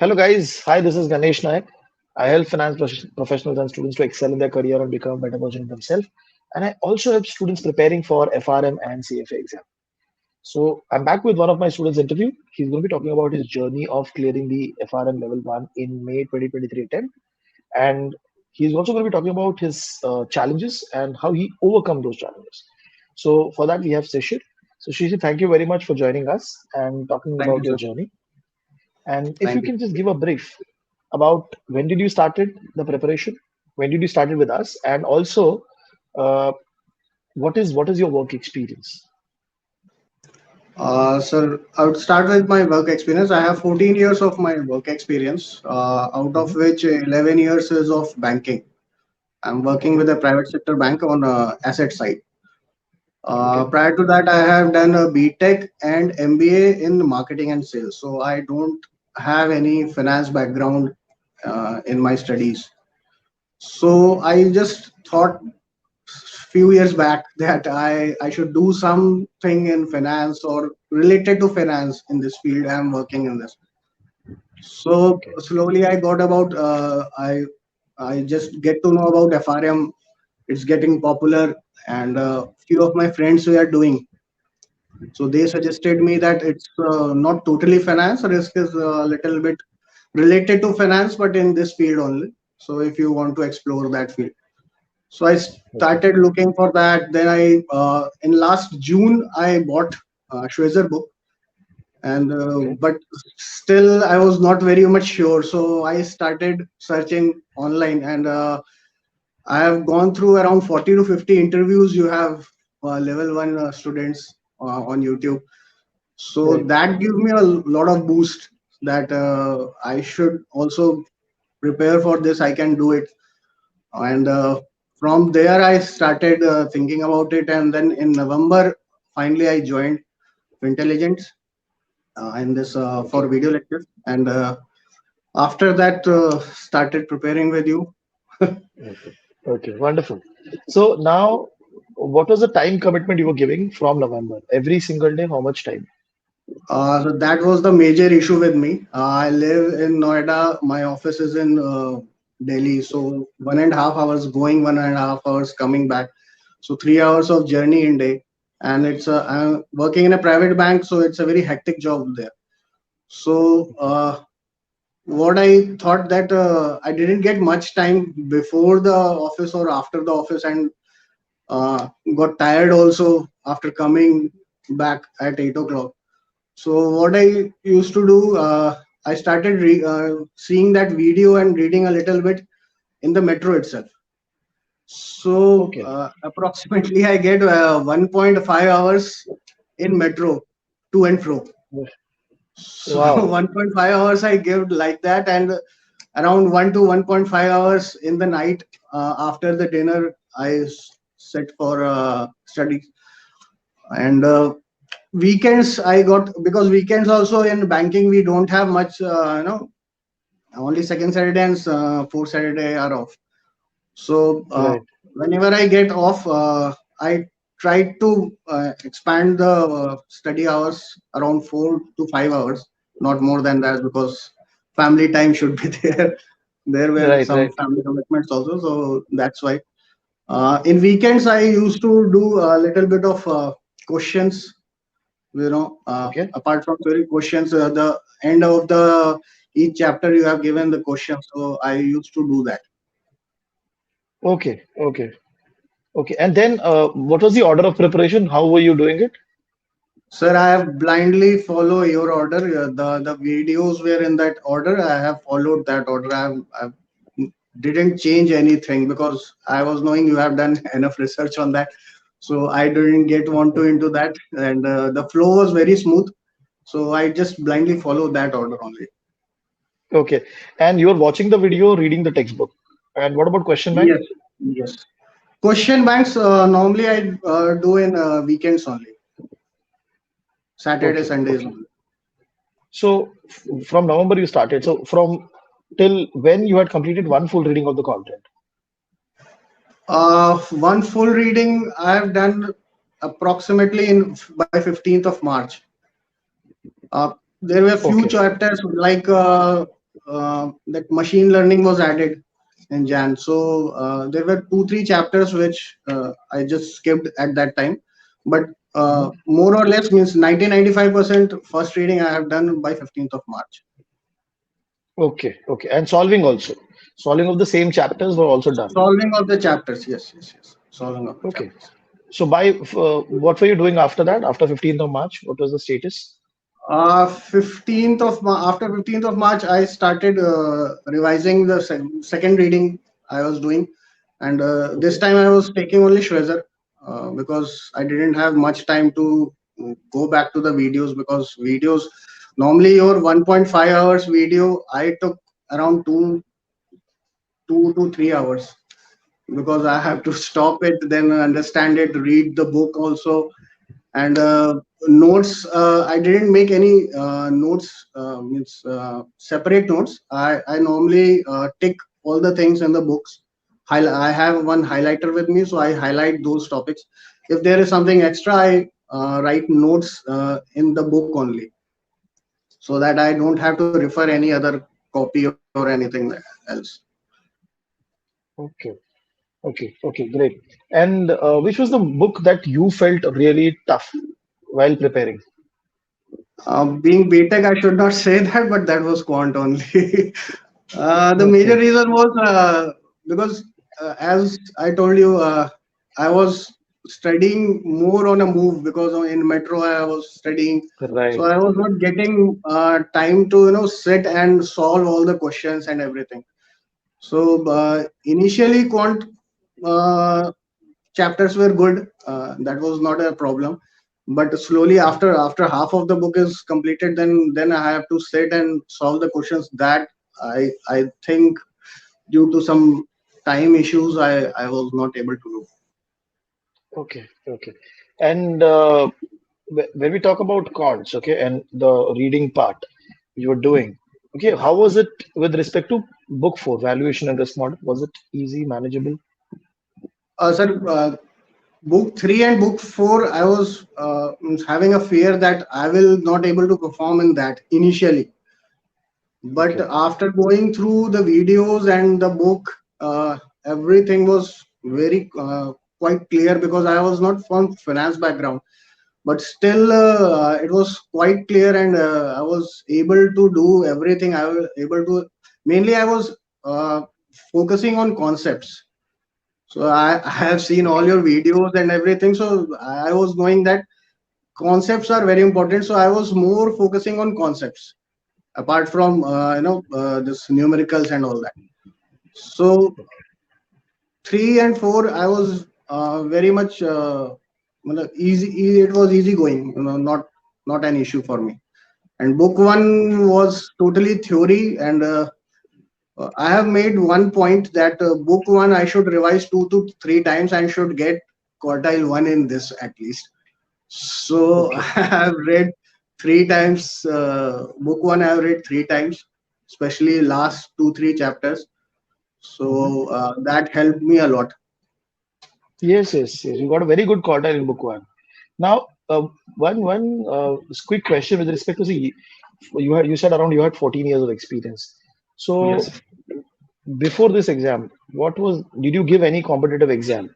Hello, guys. Hi, this is Ganesh Nayak. I help finance professionals and students to excel in their career and become a better version of themselves. And I also help students preparing for FRM and CFA exam. So I'm back with one of my students' interview. He's going to be talking about his journey of clearing the FRM Level 1 in May 2023 attempt. And he's also going to be talking about his challenges and how he overcome those challenges. So for that, we have Shishir. So Shishir, thank you very much for joining us and talking Thank about you, your sir. journey. And if you Thank you. can just give a brief about when did you started the preparation, when did you started with us, and also uh, what is your work experience? Sir, I would start with my work experience. I have 14 years of my work experience, out of Mhm. which 11 years is of banking. I'm working Okay, with a private sector bank on asset side. okay, Prior to that, I have done a BTech and MBA in marketing and sales. So I don't have any finance background in my studies. So I just thought few years back that I should do something in finance or related to finance in this field. I'm working in this. So okay, slowly I got about I just get to know about FRM. It's getting popular, and few of my friends were doing. So they suggested me that it's not totally finance. Risk is a little bit related to finance, but in this field only. So if you want to explore that field. So I okay, started looking for that. Then in last June, I bought Schwezer book, and okay, but still I was not very much sure. So I started searching online, and I have gone through around 40 to 50 interviews. You have level one students on YouTube. So right, that gives me a lot of boost that I should also prepare for this. I can do it, and from there I started thinking about it, and then in November finally I joined Fintelligents in this for okay, video lectures, and after that started preparing with you. okay, okay, wonderful. So now, what was the time commitment you were giving from November? Every single day, how much time? So that was the major issue with me. I live in Noida. My office is in Delhi, so 1.5 hours going, 1.5 hours coming back. So 3 hours of journey in day, and I'm working in a private bank, so it's a very hectic job there. So what I thought that I didn't get much time before the office or after the office, and uh, got tired also after coming back at 8 o'clock. So what I used to do, I started seeing that video and reading a little bit in the metro itself. So Okay. approximately I get 1.5 hours in metro to and fro. So Wow. 1.5 hours I give like that, and around 1 to 1.5 hours in the night after the dinner I sit for studies. And weekends I got, because weekends also in banking we don't have much, only second Saturday and fourth Saturday are off. So Right. whenever I get off, I try to expand the study hours around 4 to 5 hours, not more than that, because family time should be there. There were Right. some Right. family commitments also, so that's why. In weekends, I used to do a little bit of questions. Okay. Apart from theory questions, the end of the each chapter you have given the questions. So I used to do that. Okay. Okay. Okay. And then, what was the order of preparation? How were you doing it? Sir, I have blindly follow your order. The videos were in that order. I have followed that order. I didn't change anything because I was knowing you have done enough research on that. So I didn't get want to into that, and the flow was very smooth. So I just blindly follow that order only. Okay. And you're watching the video, reading the textbook. And what about question bank? Yes, yes. Question banks normally I do in weekends only, Saturday, Okay. Sundays Okay. only. So from November you started. So from till when you had completed one full reading of the content. One full reading I have done approximately in by 15th of March. Uh, there were few Okay. chapters like that machine learning was added in Jan. So there were 2 3 chapters which I just skipped at that time. But Mhm. more or less means 90 95% first reading I have done by 15th of March. Okay, okay. And solving also. Solving of the same chapters were also done. Solving of the chapters, yes, yes, yes. Solving of the Okay. chapters. So what were you doing after that? After 15th of March, what was the status? 15th of After 15th of March, I started revising the second reading I was doing, and this Okay. time I was taking only Shwezer because I didn't have much time to go back to the videos, because videos normally your 1.5 hours video I took around 2 to 3 hours, because I have to stop it, then understand it, read the book also. And notes, I didn't make any notes, means separate notes. I normally tick all the things in the books. I have one highlighter with me, so I highlight those topics. If there is something extra, I write notes in the book only, so that I don't have to refer any other copy or anything else. Okay. Okay. Okay. Great. And which was the book that you felt really tough while preparing? Being BTech, I should not say that, but that was Quant only. The major Okay. reason was because, as I told you, I was studying more on a move, because in metro I was studying, so Right. I was not getting time to sit and solve all the questions and everything. So initially, quant uh, chapters were good. That was not a problem. But slowly, after half of the book is completed, then I have to sit and solve the questions that I think due to some time issues I was not able to do. Okay. Okay. And when we talk about cons, okay, and the reading part you were doing, okay, how was it with respect to book four, valuation and risk model? Was it easy, manageable? Sir, book 3 and book 4, I was having a fear that I will not able to perform in that initially. But Okay. after going through the videos and the book, everything was very quite clear, because I was not from finance background, but still it was quite clear, and I was able to do everything. I was able to, mainly I was uh, focusing on concepts. So I have seen all Okay. your videos and everything, so I was knowing that concepts are very important, so I was more focusing on concepts apart from this numericals and all that. So 3 and 4, I was very much it was easy going, not an issue for me. And book 1 was totally theory, and I have made one point that book 1 I should revise 2 to 3 times and should get quartile 1 in this at least. So I Okay. have read 3 times. Book 1 I have read 3 times, especially last 2 3 chapters. Mhm. So that helped me a lot. Yes, yes, yes. You got a very good quartile in book one. Now, one quick question with respect to the you said around you had 14 years of experience. So Yes. before this exam, what was did you give any competitive exam?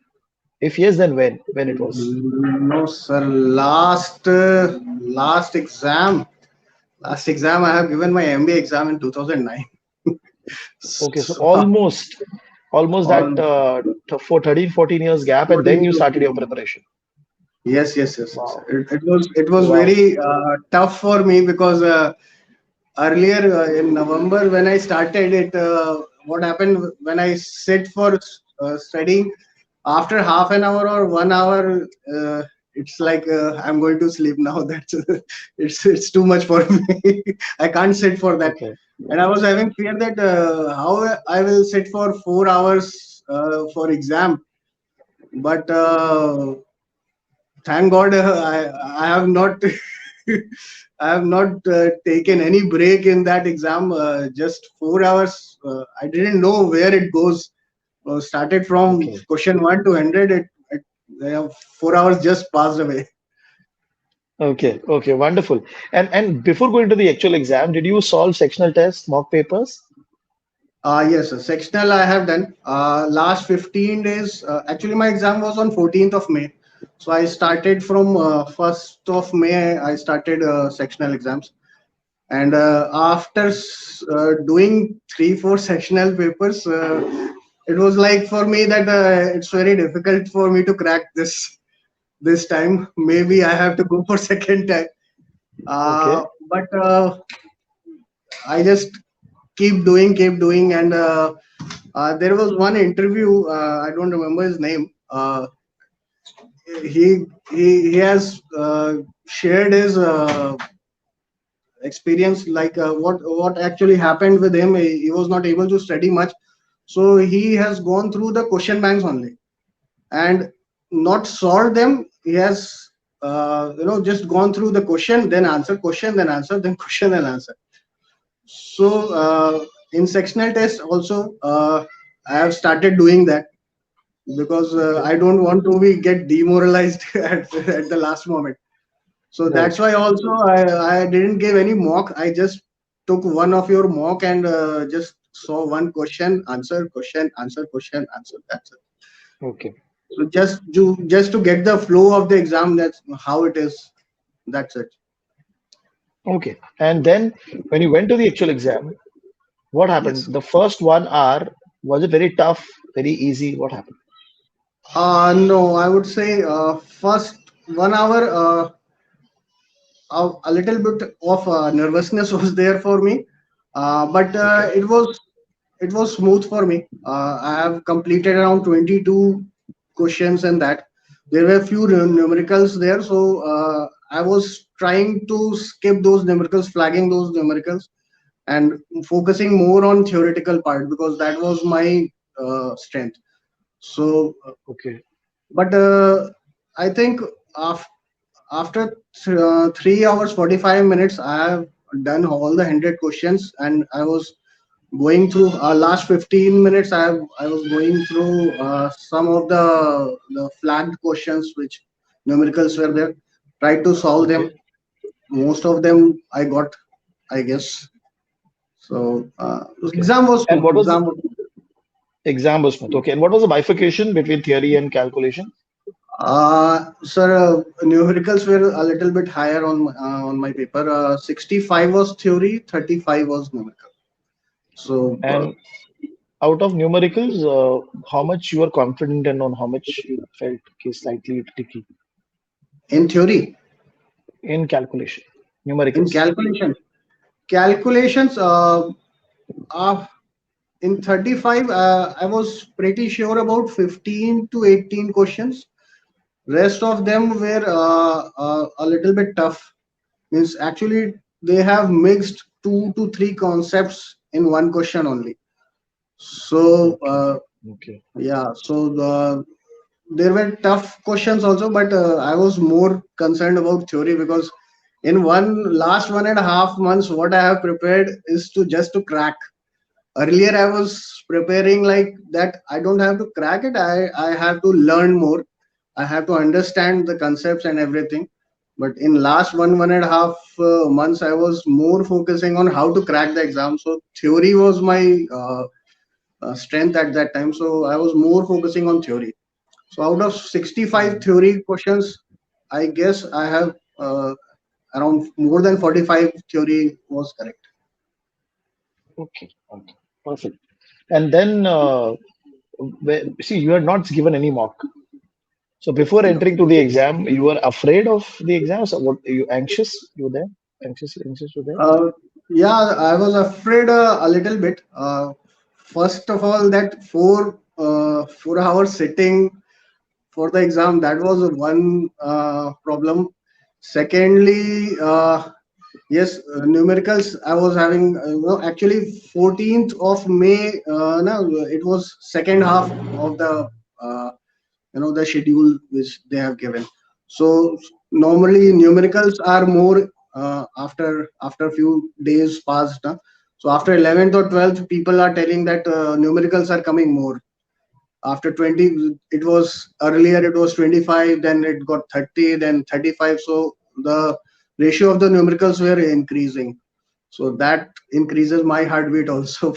If yes, then when? When it was? No, sir. Last exam I have given my MBA exam in 2009. Okay, so So almost that all for 13, 14 years gap, and then 14 you to started your 15. preparation. Yes, yes, yes, yes. Wow, It was wow. very tough for me, because earlier in November when I started it, what happened when I sit for studying, after half an hour or 1 hour, it's like I'm going to sleep now. That's it's too much for me. I can't sit for that, Okay, and I was having fear that how I will sit for 4 hours for exam. But thank God, I have not I have not taken any break in that exam. Just 4 hours. I didn't know where it goes. Started from okay. question 1 to 100. 4 hours just passed away. Okay, okay, wonderful. And before going to the actual exam, did you solve sectional tests, mock papers? Yes, sir. Sectional I have done. Last 15 days. Actually, my exam was on 14th of May. So I started from 1st of May. I started sectional exams. And after doing 3, 4 sectional papers, it was like for me that it's very difficult for me to crack this time. Maybe I have to go for second time. Okay, But I just keep doing, and there was one interview. I don't remember his name. He has shared his experience, like what actually happened with him. He was not able to study much, so he has gone through the question banks only and not solved them. He has just gone through the question, then answer, then question and answer. So in sectional test also, I have started doing that because okay, I don't want to be get demoralized at the last moment. So right. that's why also I didn't give any mock. I just took one of your mock and just saw one question, answer, question, answer. That's it. Okay, So just to get the flow of the exam, that's how it is. That's it. okay. And then when you went to the actual exam, what happened? Yes. The first 1 hour, was it very tough, very easy? What happened? No, I would say first 1 hour, a little bit of nervousness was there for me, but Okay, it was smooth for me. I have completed around 22 questions, and that there were few numericals there, so I was trying to skip those numericals, flagging those numericals, and focusing more on theoretical part because that was my strength. So, okay, but I think after 3 hours 45 minutes, I have done all the 100 questions, and I was going through last 15 minutes. I was going through some of the flagged questions which numericals were there. Tried to solve okay, them. Most of them I got, I guess. So okay. exam was And smooth. what was Exam was exam was smooth? Okay, and what was the bifurcation between theory and calculation? Sir, numericals were a little bit higher on my paper. 65 was theory, 35 was numerical. So And out of numericals, how much you are confident and on how much you felt okay, slightly tricky in theory, in calculation, in numericals. calculations, uh, in 35, I was pretty sure about 15 to 18 questions. Rest of them were a little bit tough. Means actually they have mixed 2 to 3 concepts in one question only. So Okay, okay, yeah, so there were tough questions also, but I was more concerned about theory because in one last 1.5 months, what I have prepared is to just to crack. Earlier, I was preparing like that. I don't have to crack it. I have to learn more. I have to understand the concepts and everything. But in last 1.5 months, I was more focusing on how to crack the exam. So theory was my strength at that time. So I was more focusing on theory. So out of 65 mm, theory questions, I guess I have around more than 45 theory was correct. okay, okay, perfect. And then, see, you had not given any mock. So before No. entering to the exam, you were afraid of the exam. So what, you anxious? You were there? Anxious, you were there? Uh, yeah, I was afraid a little bit. First of all, that 4 hours sitting for the exam, that was one problem. Secondly, yes, numericals. I was having, actually 14th of May. No, it was second half of uh, the schedule which they have given. So normally numericals are more after few days passed. So after 11th or 12th, people are telling that numericals are coming more. After 20, it was earlier, it was 25, then it got 30, then 35. So the ratio of the numericals were increasing. So that increases my heartbeat also.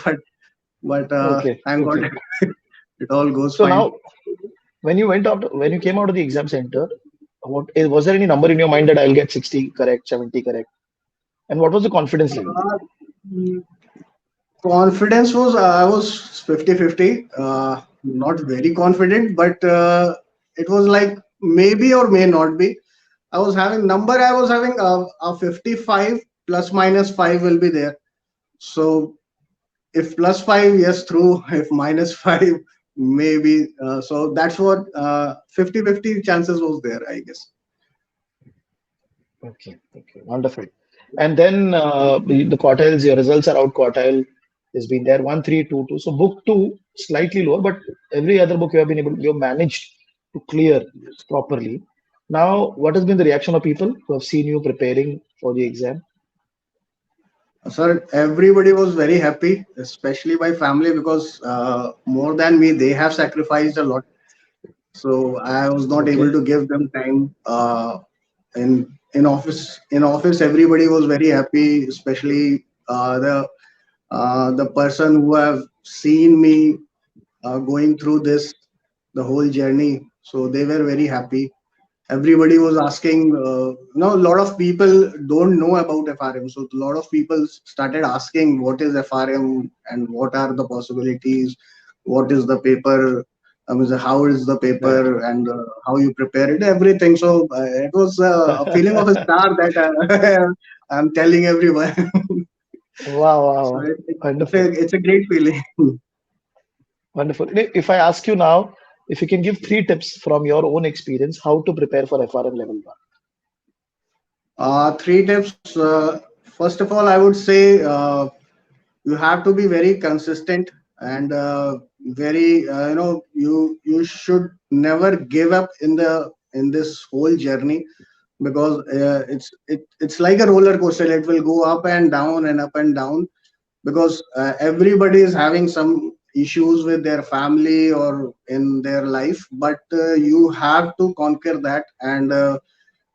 But Okay, thank God okay. it all goes So fine. now, when you came out of the exam center, was there any number in your mind that I'll get 60 correct, 70 correct? And what was the confidence level? Uh, Confidence was, I was 50-50. Not very confident, but it was like maybe or may not be. I was having a 55 plus minus 5 will be there. So if plus 5, yes, true. If minus 5, maybe. So that's what 50-50 chances was there, I guess. Okay, okay, wonderful. And then the quartiles, your results are out quartile has been there 1, 3, 2, 2. So book two slightly lower, but every other book you have managed to clear properly. Now, what has been the reaction of people who have seen you preparing for the exam? Sir, everybody was very happy, especially my family, because more than me, they have sacrificed a lot. So I was not able Okay. to give them time. In office, everybody was very happy, especially the person who have seen me going through this the whole journey. So they were very happy. Everybody was asking. A lot of people don't know about FRM, so a lot of people started asking what is FRM and what are the possibilities, what is the paper, how is the Right. paper, and how you prepare it, everything. So it was a feeling of a star that I'm telling everyone. Wow, wow, So wow. it's Wonderful. a great feeling. Wonderful. If I ask you now, if you can give three tips from your own experience, how to prepare for FRM level one. Three tips. First of all, I would say you have to be very consistent and very you should never give up in this whole journey, because it's like a roller coaster. It will go up and down and up and down, because everybody is having some issues with their family or in their life, but you have to conquer that, and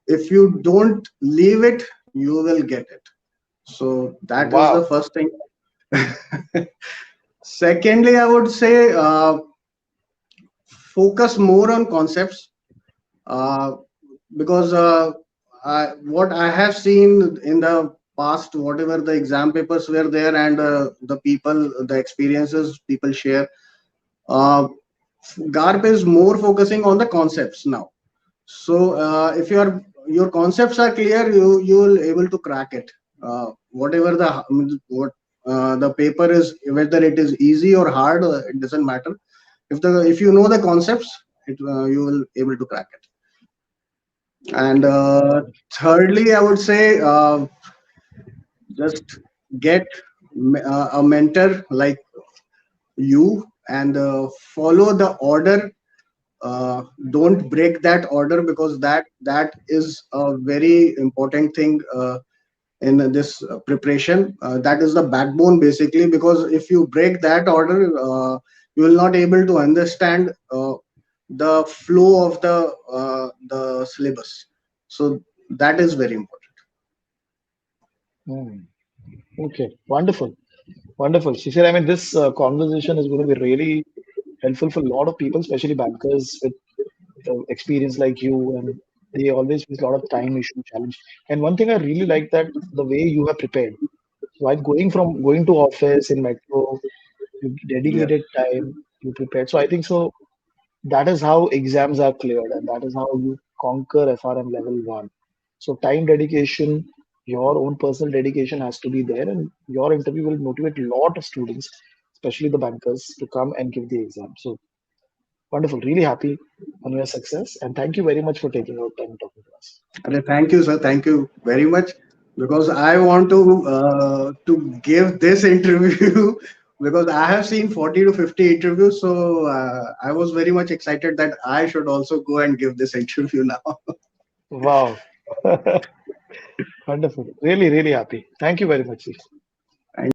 if you don't leave it, you will get it. So that is the Wow. first thing. Secondly, I would say focus more on concepts, uh, because what I have seen in the past, whatever the exam papers were there, and the experiences people share, uh, GARP is more focusing on the concepts now. So if your concepts are clear, you will able to crack it. Whatever the paper is, whether it is easy or hard, it doesn't matter. If you know the concepts, you will able to crack it. And thirdly, I would say just get a mentor like you, and follow the order. Don't break that order, because that is a very important thing in this preparation. That is the backbone basically, because if you break that order, you will not able to understand the flow of the syllabus. So that is very important. Hmm. Okay. Wonderful. Wonderful. Shishir, I mean, this conversation is going to be really helpful for a lot of people, especially bankers with experience like you, and they always face a lot of time issue challenge. And one thing I really like that the way you have prepared. So I'm going to office in metro, you Yeah. dedicated time, you prepared. So I think so that is how exams are cleared, and that is how you conquer FRM level one. So time dedication, your own personal dedication has to be there, and your interview will motivate a lot of students, especially the bankers, to come and give the exam. So wonderful, really happy on your success, and thank you very much for taking out time talking to us. Thank you, sir. Thank you very much, because I want to give this interview because I have seen 40 to 50 interviews. So I was very much excited that I should also go and give this interview now. Wow, wonderful, really, really happy. Thank you very much, Chief.